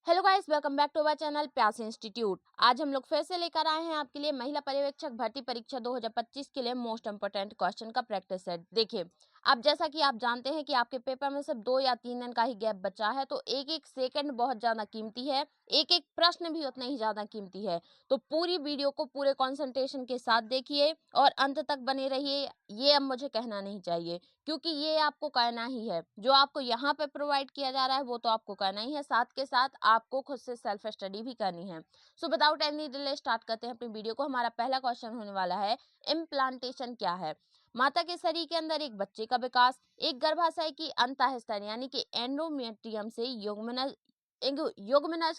Hello guys, welcome back to our channel Pyaas institute. आज हम लोग फिर से लेकर आए हैं आपके लिए महिला पर्यवेक्षक भर्ती परीक्षा 2025 के लिए मोस्ट इंपोर्टेंट क्वेश्चन का प्रैक्टिस सेट। देखिए, अब जैसा कि आप जानते हैं कि आपके पेपर में सिर्फ 2 या 3 दिन का ही गैप बचा है, तो एक एक सेकंड बहुत ज्यादा कीमती है, एक एक प्रश्न भी उतना ही ज्यादा कीमती है। तो पूरी वीडियो को पूरे कंसंट्रेशन के साथ देखिए और अंत तक बने रहिए। ये अब मुझे कहना नहीं चाहिए, क्योंकि ये आपको करना ही है। जो आपको यहाँ पे प्रोवाइड किया जा रहा है वो तो आपको करना ही है, साथ के साथ आपको खुद से सेल्फ स्टडी भी करनी है। So without any delay start करते हैं अपनी वीडियो को। हमारा पहला क्वेश्चन होने वाला है, इम्प्लांटेशन क्या है? माता के शरीर के अंदर एक बच्चे का विकास, एक गर्भाशय की अंतःस्तर यानी कि एंडोमेट्रियम से युग्मनज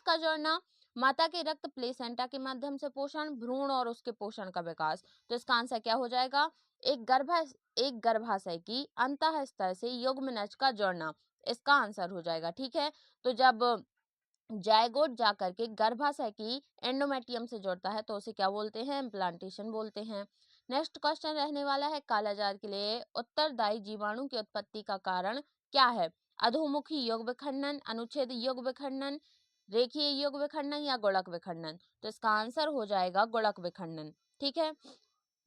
का जोड़ना, माता के रक्त प्लेसेंटा के माध्यम से पोषण, भ्रूण और उसके पोषण का विकास। तो इसका आंसर क्या हो जाएगा? एक गर्भाशय की अंतःस्तर से युग्मनज का जोड़ना, इसका आंसर हो जाएगा। ठीक है, तो जब जायगोट जाकर के गर्भाशय की एंडोमेट्रियम से जुड़ता है तो उसे क्या बोलते हैं? इम्प्लांटेशन बोलते हैं। नेक्स्ट क्वेश्चन रहने वाला है, कालाजार के लिए उत्तरदायी जीवाणु की उत्पत्ति का कारण क्या है? अधोमुखी युग विखंडन, अनुच्छेद युग विखंडन, रेखीय युग विखंडन या गुणक विखंडन। तो इसका आंसर हो जाएगा गुणक विखंडन। ठीक है,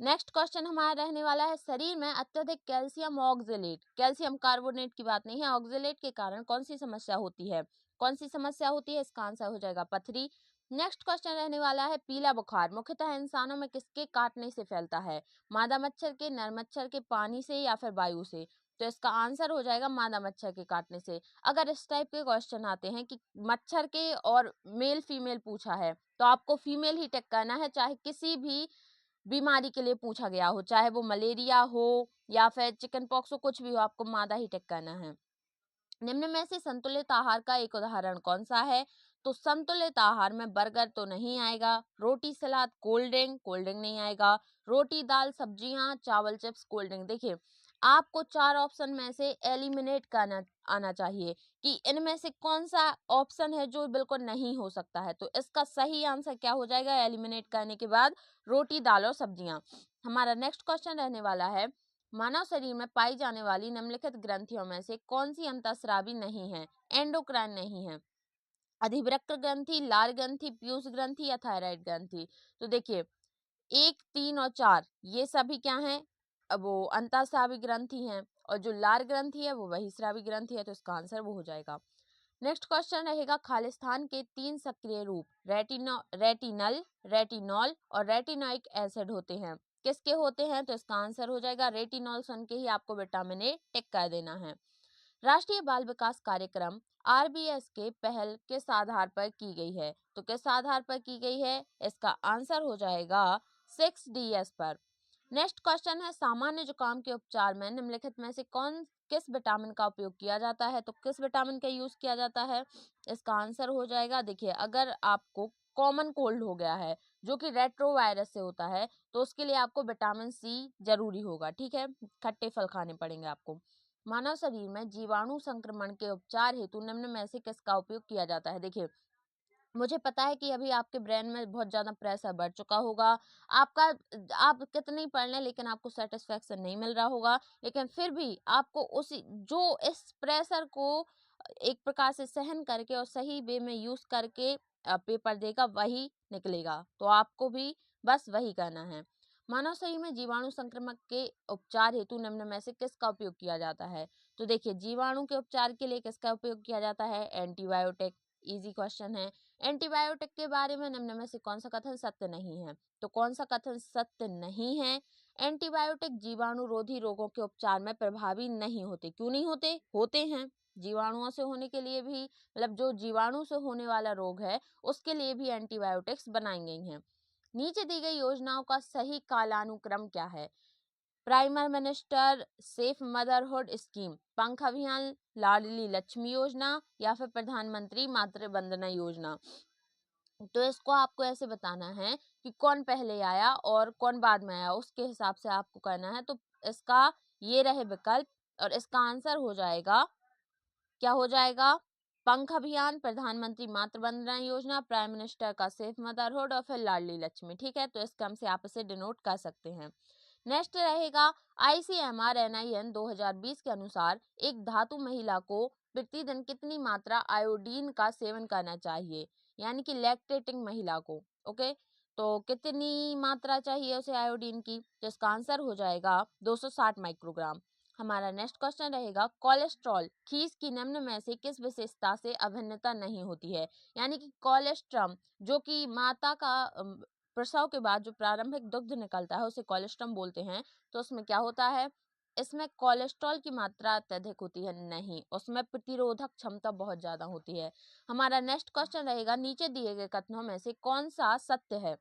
नेक्स्ट क्वेश्चन हमारा रहने वाला है, शरीर में अत्यधिक कैल्शियम ऑक्जेलेट, कैल्शियम कार्बोनेट की बात नहीं है, ऑक्जेलेट के कारण कौन सी समस्या होती है? कौन सी समस्या होती है? इसका आंसर हो जाएगा पथरी। नेक्स्ट क्वेश्चन रहने वाला है, पीला बुखार मुख्यतः इंसानों में किसके काटने से फैलता है? मादा मच्छर के, नर मच्छर के, पानी से या फिर वायु से? तो इसका आंसर हो जाएगा मादा मच्छर के काटने से। अगर इस टाइप के क्वेश्चन आते हैं कि मच्छर के और मेल फीमेल पूछा है, तो आपको फीमेल ही टिक करना है, चाहे किसी भी बीमारी के लिए पूछा गया हो, चाहे वो मलेरिया हो या फिर चिकन पॉक्स हो, कुछ भी हो, आपको मादा ही टिक करना है। निम्न में से संतुलित आहार का एक उदाहरण कौन सा है? तो संतुलित आहार में बर्गर तो नहीं आएगा, रोटी सलाद कोल्ड ड्रिंक नहीं आएगा, रोटी दाल सब्जियां चावल चिप्स कोल्ड ड्रिंक। देखिए, आपको 4 ऑप्शन में से एलिमिनेट करना आना चाहिए कि इनमें से कौन सा ऑप्शन है जो बिल्कुल नहीं हो सकता है। तो इसका सही आंसर क्या हो जाएगा एलिमिनेट करने के बाद? रोटी दाल और सब्जियां। हमारा नेक्स्ट क्वेश्चन रहने वाला है, मानव शरीर में पाई जाने वाली निम्नलिखित ग्रंथियों में से कौन सी अंतःस्रावी नहीं है, एंडोक्राइन नहीं है? अधिवृक्क ग्रंथि, लार ग्रंथि, पीयूष ग्रंथि या थायराइड ग्रंथि? तो देखिए, 1, 3 और 4 ये सभी क्या हैं? अब वो अंतःस्रावी ग्रंथि हैं, और जो लार ग्रंथि है वो बहिस्रावी ग्रंथि है, तो इसका आंसर वो हो जाएगा। नेक्स्ट क्वेश्चन रहेगा, खालिस्तान के 3 सक्रिय रूप रेटिनल, रेटिनॉल और रेटिनोइक एसिड होते हैं, किसके होते हैं? तो इसका आंसर हो जाएगा रेटिनॉल। सुन के ही आपको विटामिन ए टिक कर देना है। राष्ट्रीय बाल विकास कार्यक्रम आरबीएस के पहल किस आधार पर की गई है? तो किस आधार पर की गई है? इसका आंसर हो जाएगा 6DS पर। नेक्स्ट क्वेश्चन है, सामान्य जुकाम के उपचार में निम्नलिखित में से किस विटामिन का उपयोग किया जाता है? तो किस विटामिन का यूज किया जाता है? इसका आंसर हो जाएगा, देखिए, अगर आपको कॉमन कोल्ड हो गया है जो कि रेट्रोवायरस से होता है, तो उसके लिए आपको विटामिन सी जरूरी होगा। ठीक है, खट्टे फल खाने पड़ेंगे आपको। मानव शरीर में जीवाणु संक्रमण के उपचार हेतु निम्न में से किसका उपयोग किया जाता है? देखिए, मुझे पता है कि अभी आपके ब्रेन में बहुत ज्यादा प्रेशर बढ़ चुका होगा, आपका आप कितनी पढ़ लें लेकिन आपको सेटिस्फेक्शन नहीं मिल रहा होगा, लेकिन फिर भी आपको उसी जो इस प्रेशर को एक प्रकार से सहन करके और सही वे में यूज करके पेपर देगा वही निकलेगा। तो आपको भी बस वही करना है। मानव शरीर में जीवाणु संक्रमण के उपचार हेतु निम्न में से किसका उपयोग किया जाता है? तो देखिए, जीवाणु के उपचार के लिए किसका उपयोग किया जाता है? एंटीबायोटिक। इजी क्वेश्चन है। एंटीबायोटिक के बारे में निम्न में से कौन सा कथन सत्य नहीं है? तो कौन सा कथन सत्य नहीं है? एंटीबायोटिक जीवाणु रोधी रोगों के उपचार में प्रभावी नहीं होते। क्यों नहीं होते? होते हैं। जीवाणुओं से होने के लिए भी, मतलब जो जीवाणु से होने वाला रोग है उसके लिए भी एंटीबायोटिक्स बनाई गई हैं। नीचे दी गई योजनाओं का सही कालानुक्रम क्या है? Primer minister safe motherhood scheme, पंख अभियान, लाडली लक्ष्मी योजना या फिर प्रधानमंत्री मातृ वंदना योजना। तो इसको आपको ऐसे बताना है कि कौन पहले आया और कौन बाद में आया, उसके हिसाब से आपको करना है। तो इसका ये रहे विकल्प, और इसका आंसर हो जाएगा, क्या हो जाएगा? पंख अभियान, प्रधानमंत्री मातृ वंदना योजना, प्राइम मिनिस्टर का सेफ मदरहुड और फिर लाडली लक्ष्मी। ठीक है, तो इस क्रम से आप इसे डिनोट कर सकते हैं। नेक्स्ट रहेगा, ICMR NIN 2020 के अनुसार एक धातु महिला को प्रतिदिन कितनी मात्रा आयोडीन का सेवन करना चाहिए, यानी कि लैक्टेटिंग महिला को। ओके, तो कितनी मात्रा चाहिए उसे आयोडीन की, तो इसका आंसर हो जाएगा 260 माइक्रोग्राम। हमारा नेक्स्ट क्वेश्चन रहेगा, कोलेस्ट्रॉल खीस की निम्न में से किस विशेषता से अभिन्नता नहीं होती है, यानी कि कोलेस्ट्रम जो कि माता का प्रसव के बाद जो प्रारंभिक दुग्ध निकलता है उसे कोलेस्ट्रम बोलते हैं। तो उसमें क्या होता है, इसमें कोलेस्ट्रॉल की मात्रा अत्यधिक होती है नहीं, उसमें प्रतिरोधक क्षमता बहुत ज्यादा होती है। हमारा नेक्स्ट क्वेश्चन रहेगा, नीचे दिए गए कथनों में से कौन सा सत्य है,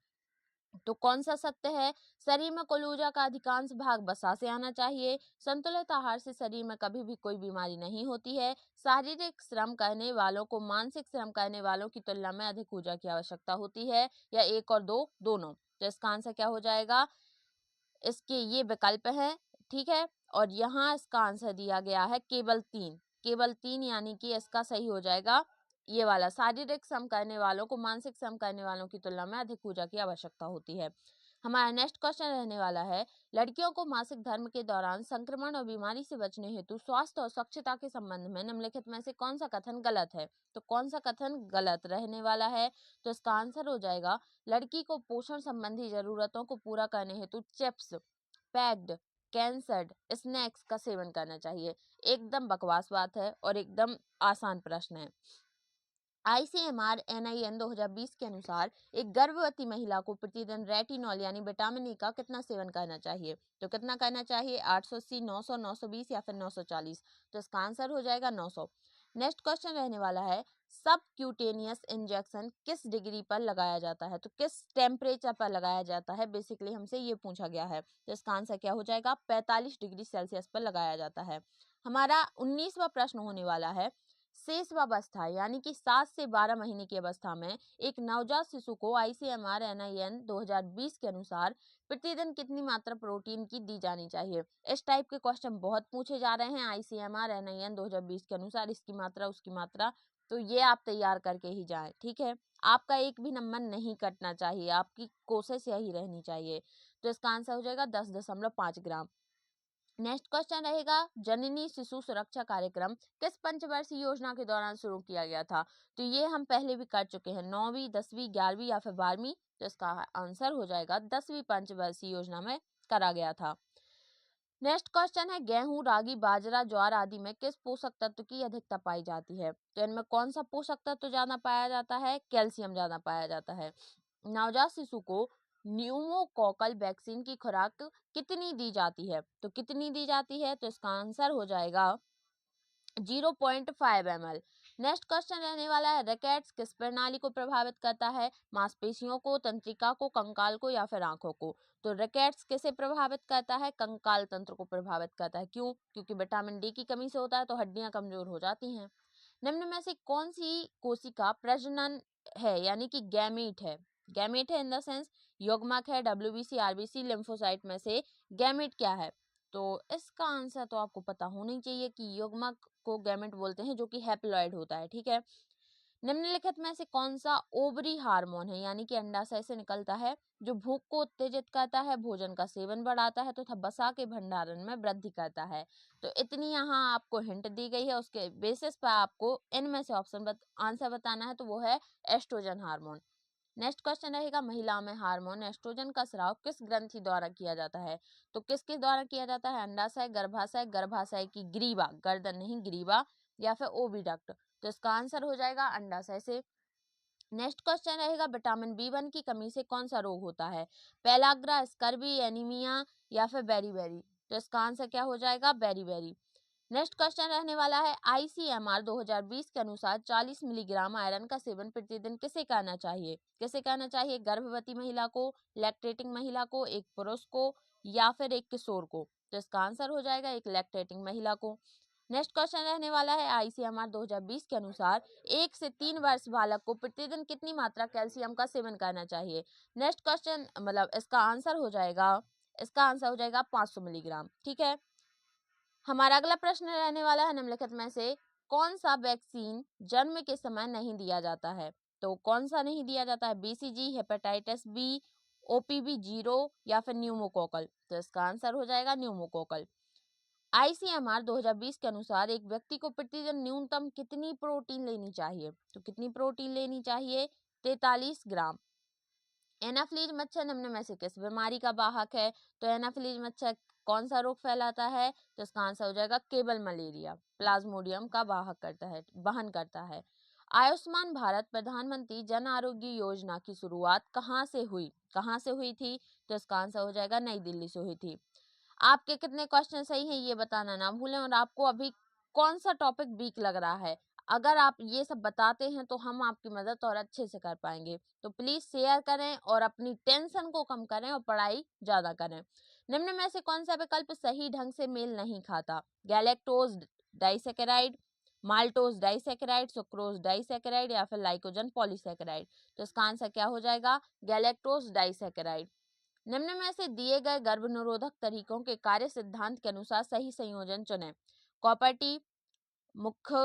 तो कौन सा सत्य है, शरीर में कुल ऊर्जा का अधिकांश भाग वसा से आना चाहिए, संतुलित आहार से शरीर में कभी भी कोई बीमारी नहीं होती है, शारीरिक श्रम करने वालों को मानसिक श्रम करने वालों की तुलना में अधिक ऊर्जा की आवश्यकता होती है, या एक और दो दोनों। तो इसका आंसर क्या हो जाएगा, इसके ये विकल्प हैं, ठीक है। और यहाँ इसका आंसर दिया गया है केवल 3, केवल 3, यानी कि इसका सही हो जाएगा ये वाला, शारीरिक श्रम करने वालों को मानसिक श्रम करने वालों की तुलना में अधिक ऊर्जा की आवश्यकता होती है। हमारा नेक्स्ट क्वेश्चन रहने वाला है, लड़कियों को मासिक धर्म के दौरान संक्रमण और बीमारी से बचने हेतु स्वास्थ्य और स्वच्छता के संबंध में निम्नलिखित में से कौन सा कथन गलत है, तो कौन सा कथन गलत रहने वाला है, तो इसका आंसर हो जाएगा, लड़की को पोषण संबंधी जरूरतों को पूरा करने हेतु चिप्स, पैक्ड, कैंसर्ड स्नैक्स का सेवन करना चाहिए। एकदम बकवास बात है और एकदम आसान प्रश्न है। ICMR NIN 2020 के अनुसार एक गर्भवती महिला को प्रतिदिन रेटिनॉल यानी विटामिन ई का कितना सेवन करना चाहिए, तो कितना करना चाहिए, 880, 900, 920 या फिर 940। तो इसका आंसर हो जाएगा 900। नेक्स्ट क्वेश्चन रहने वाला है, सब क्यूटेनियस इंजेक्शन किस डिग्री पर लगाया जाता है, तो किस टेम्परेचर पर लगाया जाता है, बेसिकली हमसे ये पूछा गया है। तो इसका आंसर क्या हो जाएगा, 45 डिग्री सेल्सियस पर लगाया जाता है। हमारा 19वां प्रश्न होने वाला है, शेषवावस्था यानी कि 7 से 12 महीने की अवस्था में एक नवजात शिशु को ICMR NIN 2020 के अनुसार प्रतिदिन कितनी मात्रा प्रोटीन की दी जानी चाहिए। इस टाइप के क्वेश्चन बहुत पूछे जा रहे हैं ICMR NIN 2020 के अनुसार, इसकी मात्रा उसकी मात्रा, तो ये आप तैयार करके ही जाएं, ठीक है। आपका एक भी नंबर नहीं कटना चाहिए, आपकी कोशिश यही रहनी चाहिए। तो इसका आंसर हो जाएगा 10.5 ग्राम। नेक्स्ट क्वेश्चन रहेगा, जननी शिशु सुरक्षा कार्यक्रम किस पंचवर्षीय योजना के दौरान शुरू किया गया था, तो ये हम पहले भी कर चुके हैं, 9वीं 10वीं 11वीं या फिर 12वीं। तो इसका आंसर हो जाएगा 10वीं पंचवर्षीय योजना में करा गया था। नेक्स्ट क्वेश्चन है, गेहूं रागी बाजरा ज्वार आदि में किस पोषक तत्व की अधिकता पाई जाती है, तो इनमें कौन सा पोषक तत्व ज्यादा पाया जाता है, कैल्शियम ज्यादा पाया जाता है। नवजात शिशु को न्यूमोकॉकल वैक्सीन की खुराक कितनी दी जाती है, तो कितनी दी जाती है, तो इसका आंसर हो जाएगा 0.5 ml। नेक्स्ट क्वेश्चन रहने वाला है, रैकेट्स किस प्रणाली को प्रभावित करता है, मांसपेशियों को, तंत्रिका को, कंकाल को या फिर आंखों को। तो रैकेट्स किसे प्रभावित करता है, कंकाल तंत्र को प्रभावित करता है। क्यों, क्योंकि विटामिन डी की कमी से होता है तो हड्डियां कमजोर हो जाती हैं। निम्न में से कौन सी कोशिका प्रजनन है, यानी कि गैमीट है, गैमेट है इन द सेंस यौगिक है, WBC RBC लिम्फोसाइट में से गैमेट क्या है, तो इसका आंसर तो आपको पता होना ही चाहिए कि यौगिक को गैमेट बोलते हैं जो कि हैप्लॉइड होता है, ठीक है। निम्नलिखित में से कौन सा ओवरी हार्मोन है, यानी कि अंडाशय से निकलता है, जो भूख को उत्तेजित करता है, भोजन का सेवन बढ़ाता है तथा वसा के भंडारण में वृद्धि करता है। तो इतनी यहाँ आपको हिंट दी गई है, उसके बेसिस पर आपको इनमें से आंसर बताना है, तो वो है एस्ट्रोजन हार्मोन। नेक्स्ट क्वेश्चन रहेगा, महिला में हार्मोन एस्ट्रोजन का स्राव किस ग्रंथि द्वारा किया जाता है, तो किसके द्वारा किया जाता है, अंडाशय, गर्भाशय, गर्भाशय की ग्रीवा, गर्दन नहीं ग्रीवा, या फिर ओविडक्ट। तो इसका आंसर हो जाएगा अंडाशय से। नेक्स्ट क्वेश्चन रहेगा, विटामिन B1 की कमी से कौन सा रोग होता है, पेलाग्रा, स्कर्वी, एनीमिया या फिर बेरीबेरी। तो इसका आंसर क्या हो जाएगा, बेरीबेरी। नेक्स्ट क्वेश्चन रहने वाला है, ICMR 2020 के अनुसार 40 मिलीग्राम आयरन का सेवन प्रतिदिन किसे करना चाहिए, किसे करना चाहिए, गर्भवती महिला को, लैक्टेटिंग महिला को, एक पुरुष को या फिर एक किशोर को। तो इसका आंसर हो जाएगा एक लैक्टेटिंग महिला को। नेक्स्ट क्वेश्चन रहने वाला है, ICMR 2020 के अनुसार 1 से 3 वर्ष बालक को प्रतिदिन कितनी मात्रा कैल्शियम का सेवन करना चाहिए। नेक्स्ट क्वेश्चन मतलब इसका आंसर हो जाएगा 500 मिलीग्राम, ठीक है। हमारा अगला प्रश्न रहने वाला है, निम्नलिखित में से कौन सा वैक्सीन जन्म के समय नहीं दिया जाता है, तो कौन सा नहीं दिया जाता है, BCG, हेपेटाइटिस B, OPV 0 या फिर न्यूमोकोकल। तो इसका आंसर हो जाएगा न्यूमोकोकल। आईसीएमआर 2020 के अनुसार एक व्यक्ति को प्रतिदिन न्यूनतम कितनी प्रोटीन लेनी चाहिए? तो कितनी प्रोटीन लेनी चाहिए? 43 ग्राम। एनाफ्लीज मच्छर निम्न में से किस बीमारी का वाहक है? तो एनाफ्लीज मच्छर कौन सा रोग फैलाता है? तो इसका आंसर हो जाएगा केवल मलेरिया, प्लाज्मोडियम का वाहक करता है, वहन करता है। आयुष्मान भारत प्रधानमंत्री जन आरोग्य योजना की शुरुआत कहाँ से हुई? कहाँ से हुई थी? तो इसका आंसर हो जाएगा नई दिल्ली से हुई थी। आपके कितने क्वेश्चन सही हैं ये बताना ना भूलें, और आपको अभी कौन सा टॉपिक वीक लग रहा है। अगर आप ये सब बताते हैं तो हम आपकी मदद और अच्छे से कर पाएंगे। तो प्लीज शेयर करें और अपनी टेंशन को कम करें और पढ़ाई ज्यादा करें। निम्न में से कौन सा विकल्प सही ढंग से मेल नहीं खाता? Galactose disaccharide, maltose disaccharide, sucrose disaccharide या फिर लाइकोजन पॉलीसेकेराइड। तो इसका आंसर क्या हो जाएगा? Galactose disaccharide. निम्न में से दिए गए गर्भनिरोधक तरीकों के कार्य सिद्धांत के अनुसार सही संयोजन चुनें। कॉपर्टी, मुख्य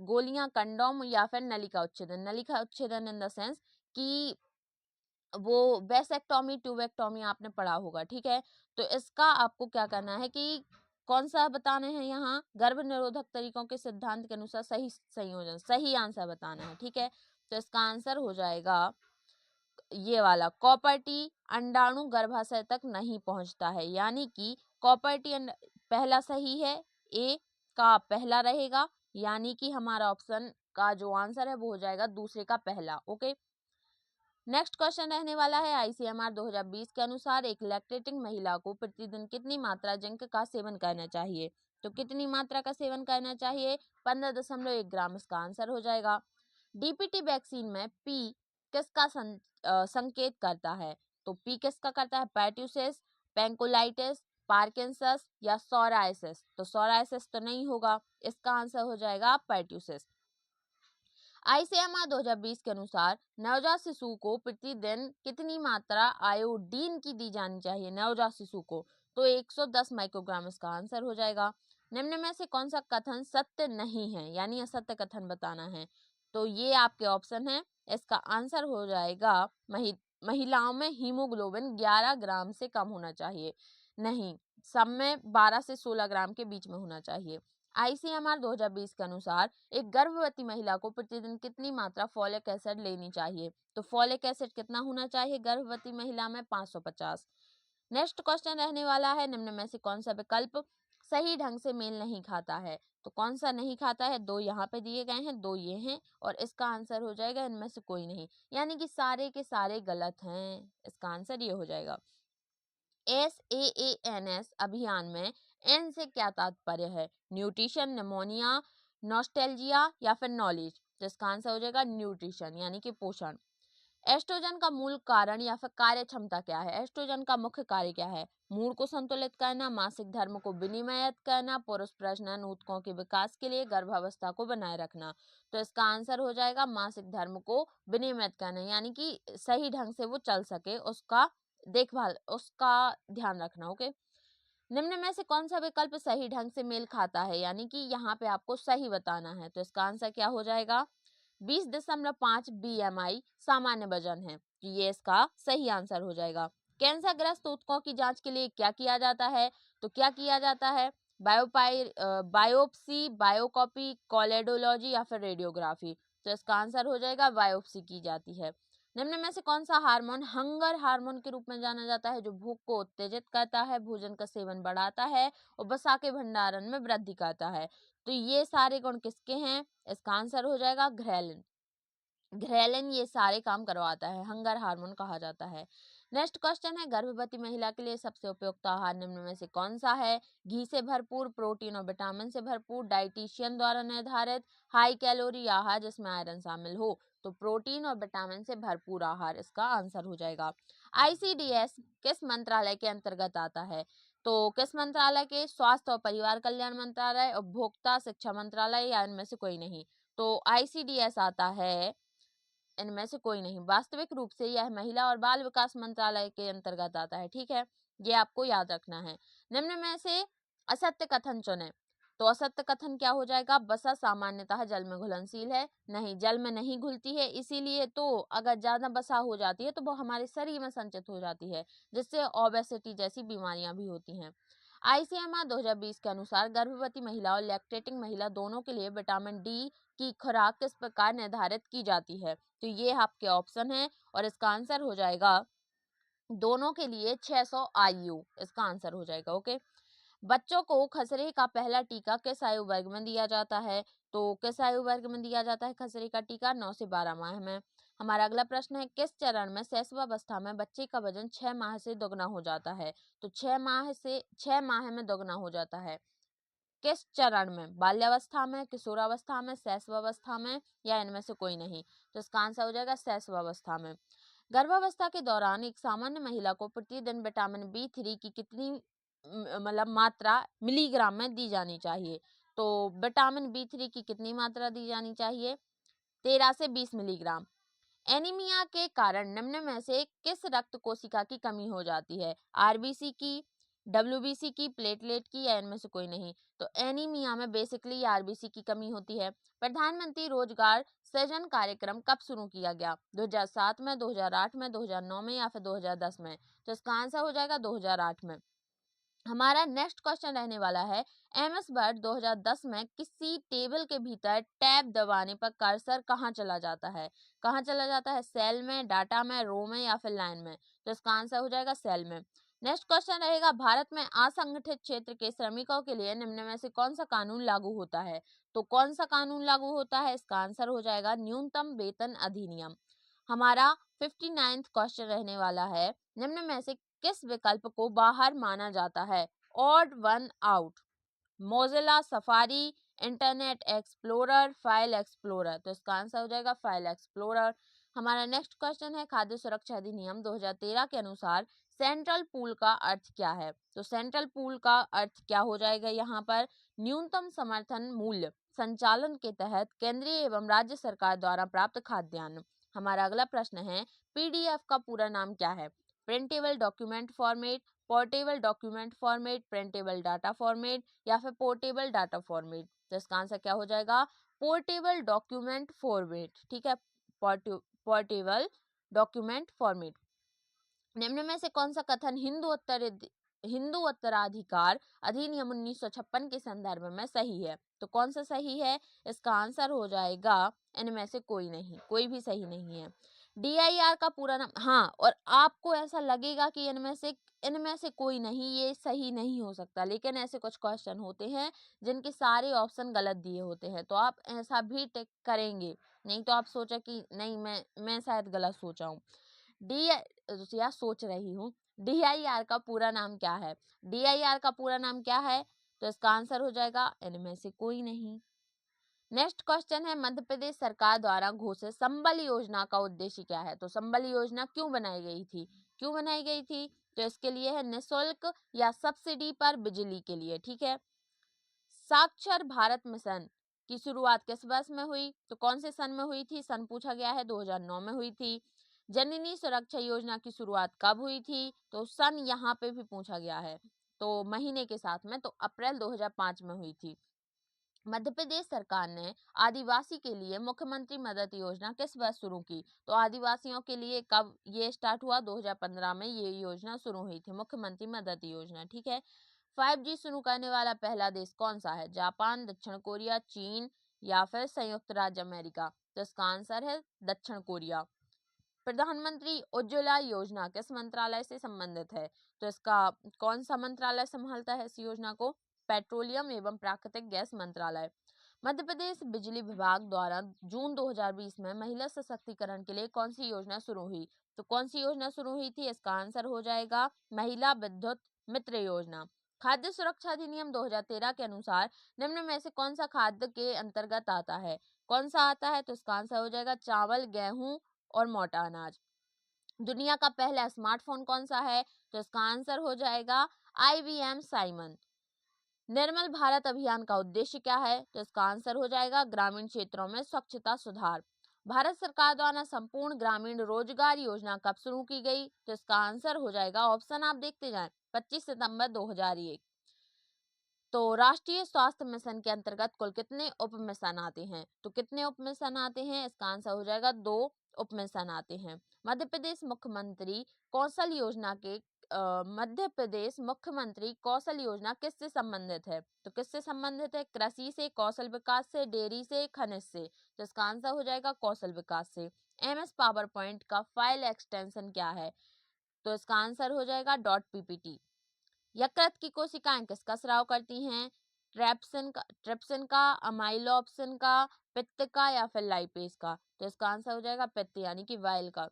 गोलियां, कंडोम या फिर नलिका उच्छेदन। नलिका उच्छेदन इन द सेंस कि वो वेसेक्टोमी ट्यूबेक्टोमी आपने पढ़ा होगा, ठीक है। तो इसका आपको क्या करना है कि कौन सा बताने हैं यहाँ? गर्भ निरोधक तरीकों के सिद्धांत के अनुसार सही संयोजन, सही आंसर बताना है, ठीक है। तो इसका आंसर हो जाएगा ये वाला, कॉपर्टी अंडाणु गर्भाशय तक नहीं पहुंचता है, यानी कि कॉपर्टी पहला सही है, ए का पहला रहेगा, यानी कि हमारा ऑप्शन का जो आंसर है वो हो जाएगा दूसरे का पहला। ओके, नेक्स्ट क्वेश्चन रहने वाला है आईसीएमआर 2020 के अनुसार एक लैक्टेटिंग महिला को प्रतिदिन कितनी मात्रा जिंक का सेवन करना चाहिए? तो कितनी मात्रा का सेवन करना चाहिए? 15.1 ग्राम इसका आंसर हो जाएगा। डीपीटी वैक्सीन में पी किसका संकेत करता है? तो पी किसका करता है? पैट्यूसिस, पेंकोलाइटिस, पार्किंसंस या सोरायसिस। तो सोरायसिस तो नहीं होगा, इसका आंसर हो जाएगा पैट्यूसिस। आईसीएमआर 2020 के अनुसार नवजात शिशु को प्रतिदिन कितनी मात्रा आयोडीन की दी जानी चाहिए? नवजात शिशु को तो 110 माइक्रोग्राम इसका आंसर हो जाएगा। निम्न में से कौन सा कथन सत्य नहीं है, यानी असत्य कथन बताना है? तो ये आपके ऑप्शन है, इसका आंसर हो जाएगा महिलाओं में हीमोग्लोबिन 11 ग्राम से कम होना चाहिए, नहीं, सब में 12 से 16 ग्राम के बीच में होना चाहिए। आईसीएमआर 2020 के अनुसार एक गर्भवती महिला को प्रतिदिन कितनी मात्रा फॉलिक एसिड लेनी चाहिए? तो फॉलिक एसिड कितना होना चाहिए गर्भवती महिला में? 550। नेक्स्ट क्वेश्चन रहने वाला है, निम्न में से कौन सा विकल्प सही ढंग से मेल नहीं खाता है? तो कौन सा नहीं खाता है? दो यहाँ पे दिए गए हैं, दो ये हैं, और इसका आंसर हो जाएगा इनमें से कोई नहीं, यानी कि सारे के सारे गलत हैं। इसका आंसर ये हो जाएगा। SAANS अभियान में एन से क्या तात्पर्य है? न्यूट्रिशन, निमोनिया, नॉस्टैल्जिया या फिर नॉलेज। तो इसका आंसर हो जाएगा न्यूट्रिशन, यानी कि पोषण। एस्ट्रोजन का मूल कारण या फिर कार्य क्षमता क्या है? एस्ट्रोजन का मुख्य कार्य क्या है? मूड को संतुलित करना, मासिक धर्म को विनियमित करना, पुरुष प्रजनन ऊतकों के विकास के लिए, गर्भावस्था को बनाए रखना। तो इसका आंसर हो जाएगा मासिक धर्म को विनियमित करना, यानी कि सही ढंग से वो चल सके, उसका देखभाल, उसका ध्यान रखना। ओके, निम्न में से कौन सा विकल्प सही ढंग से मेल खाता है, यानी कि यहाँ पे आपको सही बताना है? तो इसका आंसर क्या हो जाएगा? 20.5 BMI सामान्य वजन है, तो ये इसका सही आंसर हो जाएगा। कैंसर ग्रस्त ऊतकों की जांच के लिए क्या किया जाता है? तो क्या किया जाता है? बायोप्सी, बायोकॉपी, कोलेडोलॉजी या फिर रेडियोग्राफी। तो इसका आंसर हो जाएगा बायोप्सी की जाती है। निम्न में से कौन सा हार्मोन हंगर हार्मोन के रूप में जाना जाता है? जो भूख को उत्तेजित करता है, भोजन का सेवन बढ़ाता है और वसा के भंडारण में वृद्धि करता है। तो ये सारे गुण किसके हैं? इसका आंसर हो जाएगा घ्रेलिन। घ्रेलिन ये सारे काम करवाता है, हंगर हार्मोन कहा जाता है। नेक्स्ट क्वेश्चन है, गर्भवती महिला के लिए सबसे उपयुक्त आहार निम्न में से कौन सा है? घी से भरपूर, प्रोटीन और विटामिन से भरपूर, डाइटिशियन द्वारा निर्धारित, हाई कैलोरी आहार जिसमें आयरन शामिल हो। तो प्रोटीन और विटामिन से भरपूर आहार इसका आंसर हो जाएगा। आईसीडीएस किस मंत्रालय के अंतर्गत आता है? तो किस मंत्रालय के? स्वास्थ्य और परिवार कल्याण मंत्रालय, उपभोक्ता शिक्षा मंत्रालय या इनमें से कोई नहीं? तो आईसीडीएस आता है, इनमें से कोई नहीं। वास्तविक रूप से यह महिला और बाल विकास मंत्रालय के अंतर्गत आता है, ठीक है, ये आपको याद रखना है। निम्न में से असत्य कथन चुने। तो असत्य कथन क्या हो जाएगा? वसा सामान्यतः जल में घुलनशील है, नहीं, जल में नहीं घुलती है, इसीलिए तो अगर ज्यादा वसा हो जाती है तो वो हमारे शरीर में संचित हो जाती है, जिससे ओबेसिटी जैसी बीमारियां भी होती हैं। आईसीएमआर 2020 के अनुसार गर्भवती महिला और लैक्टेटिंग महिला दोनों के लिए विटामिन डी की खुराक किस प्रकार निर्धारित की जाती है? तो ये आपके ऑप्शन है और इसका आंसर हो जाएगा दोनों के लिए 600 IU इसका आंसर हो जाएगा। ओके। बच्चों को खसरे का पहला टीका किस आयु वर्ग में दिया जाता है? तो किस आयु वर्ग में दिया जाता है खसरे का टीका? 9 से 12 माह में। हमारा अगला प्रश्न है, किस चरण में शैशवावस्था में बच्चे का वजन 6 माह से दोगुना हो जाता है? तो 6 माह में दोगुना हो जाता है। किस चरण में? बाल्यावस्था में, किशोरावस्था में, शैशवावस्था में, या इनमें से कोई नहीं? तो इसका आंसर हो जाएगा शैशवावस्था में। गर्भावस्था के दौरान एक सामान्य महिला को प्रतिदिन विटामिन B3 की कितनी मतलब मात्रा मिलीग्राम में दी जानी चाहिए? तो विटामिन B3 की कितनी मात्रा दी जानी चाहिए? 13 से 20 मिलीग्राम। एनीमिया के कारण निम्न में से किस रक्त कोशिका की कमी हो जाती है? आरबीसी की, डब्ल्यूबीसी की, प्लेटलेट की, या इनमें से कोई नहीं? तो एनीमिया में बेसिकली आरबीसी की कमी होती है। प्रधानमंत्री रोजगार सृजन कार्यक्रम कब शुरू किया गया? 2007 में, 2008 में, 2009 में, या फिर 2010 में? तो इसका आंसर हो जाएगा 2008 में। हमारा नेक्स्ट क्वेश्चन रहने वाला है, एमएस वर्ड 2010 में किसी टेबल के भीतर टैब दबाने पर कर्सर कहाँ चला जाता है? कहाँ चला जाता है? सेल में, डाटा में, रो में, या फिर लाइन में? तो इसका आंसर हो जाएगा सेल में। नेक्स्ट क्वेश्चन रहेगा, भारत में असंगठित क्षेत्र के श्रमिकों के लिए निम्न में से कौन सा कानून लागू होता है? तो कौन सा कानून लागू होता है? इसका आंसर हो जाएगा न्यूनतम वेतन अधिनियम। हमारा 59th क्वेश्चन रहने वाला है, निम्न में से किस विकल्प को बाहर माना जाता है? Odd one out, Mozilla, safari, internet explorer, file explorer? तो इसका आंसर हो जाएगा फाइल एक्सप्लोरर। हमारा नेक्स्ट क्वेश्चन है, खाद्य सुरक्षा अधिनियम 2013 के अनुसार सेंट्रल पूल का अर्थ क्या है? तो सेंट्रल पूल का अर्थ क्या हो जाएगा यहाँ पर? न्यूनतम समर्थन मूल्य संचालन के तहत केंद्रीय एवं राज्य सरकार द्वारा प्राप्त खाद्यान्न। हमारा अगला प्रश्न है, पीडीएफ का पूरा नाम क्या है? Printable document format, portable document format, printable data format, या फिर पोर्टेबल डाटा फॉर्मेट? तो इसका आंसर क्या हो जाएगा? Portable document format. ठीक है, पोर्टेबल डॉक्यूमेंट फॉर्मेट। निम्न में से कौन सा कथन हिंदू उत्तराधिकार अधिनियम 1956 के संदर्भ में सही है? तो कौन सा सही है? इसका आंसर हो जाएगा इनमें से कोई नहीं, कोई भी सही नहीं है। DIR का पूरा नाम, हाँ, और आपको ऐसा लगेगा कि इनमें से कोई नहीं, ये सही नहीं हो सकता, लेकिन ऐसे कुछ क्वेश्चन होते हैं जिनके सारे ऑप्शन गलत दिए होते हैं, तो आप ऐसा भी टिक करेंगे, नहीं तो आप सोचा कि नहीं मैं शायद गलत सोचा हूँ। डी या सोच रही हूँ। DIR का पूरा नाम क्या है? DIR का पूरा नाम क्या है? तो इसका आंसर हो जाएगा इनमें से कोई नहीं। नेक्स्ट क्वेश्चन है, मध्य प्रदेश सरकार द्वारा घोषित संबल योजना का उद्देश्य क्या है? तो संबल योजना क्यों बनाई गई थी? क्यों बनाई गई थी? तो इसके लिए है निःशुल्क या सब्सिडी पर बिजली के लिए। ठीक है। साक्षर भारत मिशन की शुरुआत किस वर्ष में हुई? तो कौन से सन में हुई थी? सन पूछा गया है, 2009 में हुई थी। जननी सुरक्षा योजना की शुरुआत कब हुई थी? तो सन यहाँ पे भी पूछा गया है, तो महीने के साथ में, तो अप्रैल 2005 में हुई थी। मध्य प्रदेश सरकार ने आदिवासी के लिए मुख्यमंत्री मदद योजना किस वर्ष शुरू की? तो आदिवासियों के लिए कब ये स्टार्ट हुआ? 2015 में ये योजना शुरू हुई थी, मुख्यमंत्री मदद योजना। ठीक है। 5G शुरू करने वाला पहला देश कौन सा है? जापान, दक्षिण कोरिया, चीन, या फिर संयुक्त राज्य अमेरिका? तो इसका आंसर है दक्षिण कोरिया। प्रधानमंत्री उज्ज्वला योजना किस मंत्रालय से संबंधित है? तो इसका कौन सा मंत्रालय संभालता है इस योजना को? पेट्रोलियम एवं प्राकृतिक गैस मंत्रालय। मध्य प्रदेश बिजली विभाग द्वारा जून 2020 में महिला सशक्तिकरण के लिए कौन सी योजना शुरू हुई? तो कौन सी योजना शुरू हुई थी? इसका आंसर हो जाएगा महिला विद्युत मित्र योजना। खाद्य सुरक्षा अधिनियम 2013 के अनुसार निम्न में से कौन सा खाद्य के अंतर्गत आता है? कौन सा आता है? तो इसका आंसर हो जाएगा चावल, गेहूं और मोटा अनाज। दुनिया का पहला स्मार्टफोन कौन सा है? तो इसका आंसर हो जाएगा IBM साइमन। निर्मल भारत अभियान का उद्देश्य क्या है? तो इसका आंसर हो जाएगा ग्रामीण क्षेत्रों में स्वच्छता सुधार। भारत सरकार द्वारा संपूर्ण ग्रामीण रोजगार योजना कब शुरू की गई? तो इसका आंसर हो जाएगा, ऑप्शन आप देखते जाएं, 25 सितंबर 2001। तो राष्ट्रीय स्वास्थ्य मिशन के अंतर्गत कुल कितने उप मिशन आते हैं? तो कितने उप मिशन आते हैं? इसका आंसर हो जाएगा 2 उप मिशन आते हैं। मध्य प्रदेश मुख्यमंत्री कौशल योजना के मध्य प्रदेश मुख्यमंत्री कौशल योजना किससे संबंधित है? तो किससे संबंधित है? कृषि से, कौशल विकास से, डेयरी से, खनिज से। तो इसका आंसर हो जाएगा कौशल विकास से। MS पावर पॉइंट का फाइल एक्सटेंशन क्या है? तो इसका आंसर हो जाएगा .ppt। यकृत की कोशिकाएं किसका स्राव करती हैं? ट्रिप्सिन का, अमाइलोप्सिन का, पित्त का या फिर लाइपेज का। तो इसका आंसर हो जाएगा पित्त यानी कि वाइल का।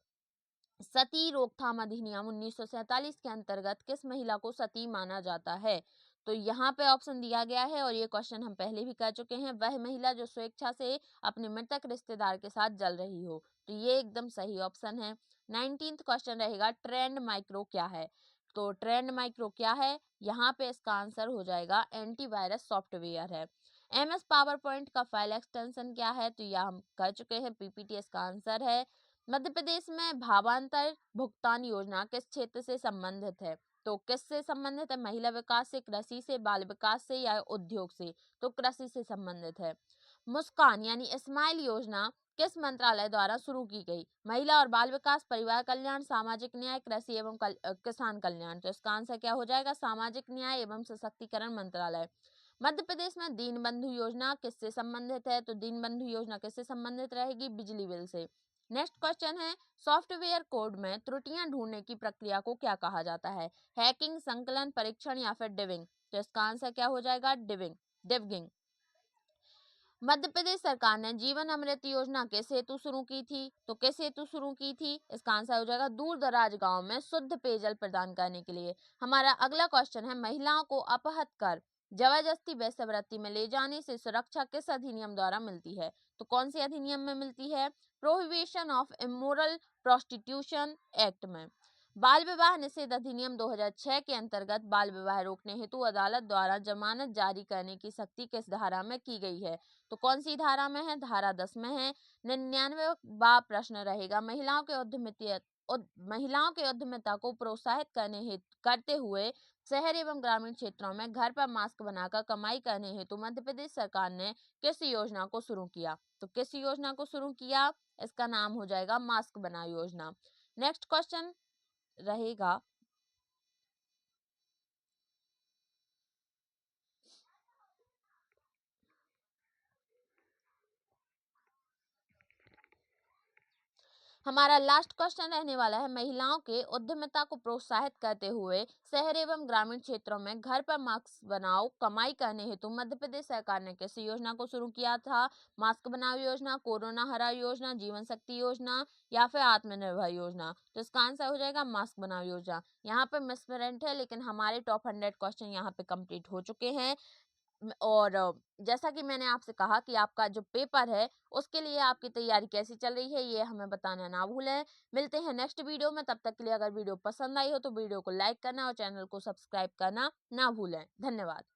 सती रोकथाम अधिनियम 1947 के अंतर्गत किस महिला को सती माना जाता है? तो यहाँ पे ऑप्शन दिया गया है और ये क्वेश्चन हम पहले भी कर चुके हैं। वह महिला जो स्वेच्छा से अपने मृतक रिश्तेदार के साथ जल रही हो। तो ये एकदम सही ऑप्शन है। 19th क्वेश्चन रहेगा ट्रेंड माइक्रो क्या है? तो ट्रेंड माइक्रो क्या है? यहाँ पे इसका आंसर हो जाएगा एंटीवायरस सॉफ्टवेयर है। MS पावर पॉइंट का फाइल एक्सटेंशन क्या है? तो यह हम कर चुके हैं, PPT इसका आंसर है। मध्य प्रदेश में भावांतर भुगतान योजना किस क्षेत्र से संबंधित है? तो किससे संबंधित है? महिला विकास से, कृषि से, बाल विकास से या उद्योग से? तो कृषि से संबंधित है। मुस्कान यानी स्माइल योजना किस मंत्रालय द्वारा शुरू की गई? महिला और बाल विकास, परिवार कल्याण, सामाजिक न्याय, कृषि एवं किसान कल्याण। तो इसका आंसर क्या हो जाएगा? सामाजिक न्याय एवं सशक्तिकरण मंत्रालय। मध्य प्रदेश में दीन बंधु योजना किससे संबंधित है? तो दीन बंधु योजना किससे संबंधित रहेगी? बिजली बिल से। नेक्स्ट क्वेश्चन है सॉफ्टवेयर कोड में त्रुटियां ढूंढने की प्रक्रिया को क्या कहा जाता है? हैकिंग, संकलन, परीक्षण या फिर डिबिंग। तो इसका आंसर क्या हो जाएगा? डिबिंग। मध्य प्रदेश सरकार ने जीवन अमृत योजना किस हेतु शुरू की थी? तो किस हेतु शुरू की थी? इसका आंसर हो जाएगा दूर दराज गांव में शुद्ध पेयजल प्रदान करने के लिए। हमारा अगला क्वेश्चन है महिलाओं को अपहत कर जबरदस्ती वेश्यावृत्ति में ले जाने से सुरक्षा किस अधिनियम द्वारा मिलती है? तो कौन से अधिनियम में मिलती है? Prohibition of immoral prostitution act में। बाल विवाह निषेध अधिनियम 2006 के अंतर्गत बाल विवाह रोकने हेतु अदालत द्वारा जमानत जारी करने की सख्ती किस धारा में की गई है? तो कौन सी धारा में है? धारा 10 में है। 99वां प्रश्न रहेगा महिलाओं के उद्यमिता को प्रोत्साहित करते हुए शहर एवं ग्रामीण क्षेत्रों में घर पर मास्क बनाकर कमाई करने हेतु मध्य प्रदेश सरकार ने किस योजना को शुरू किया? तो किस योजना को शुरू किया? इसका नाम हो जाएगा मास्क बनाओ योजना। नेक्स्ट क्वेश्चन रहेगा हमारा लास्ट क्वेश्चन रहने वाला है महिलाओं के उद्यमिता को प्रोत्साहित करते हुए शहर एवं ग्रामीण क्षेत्रों में घर पर मास्क बनाओ कमाई करने हेतु मध्य प्रदेश सरकार ने किस योजना को शुरू किया था? मास्क बनाओ योजना, कोरोना हरा योजना, जीवन शक्ति योजना या फिर आत्मनिर्भर योजना। तो इसका आंसर हो जाएगा मास्क बनाओ योजना। यहाँ पे मिसप्रिंट है लेकिन हमारे टॉप 100 क्वेश्चन यहाँ पे कंप्लीट हो चुके हैं। और जैसा कि मैंने आपसे कहा कि आपका जो पेपर है उसके लिए आपकी तैयारी कैसी चल रही है ये हमें बताना ना भूलें। मिलते हैं नेक्स्ट वीडियो में, तब तक के लिए अगर वीडियो पसंद आई हो तो वीडियो को लाइक करना और चैनल को सब्सक्राइब करना ना भूलें। धन्यवाद।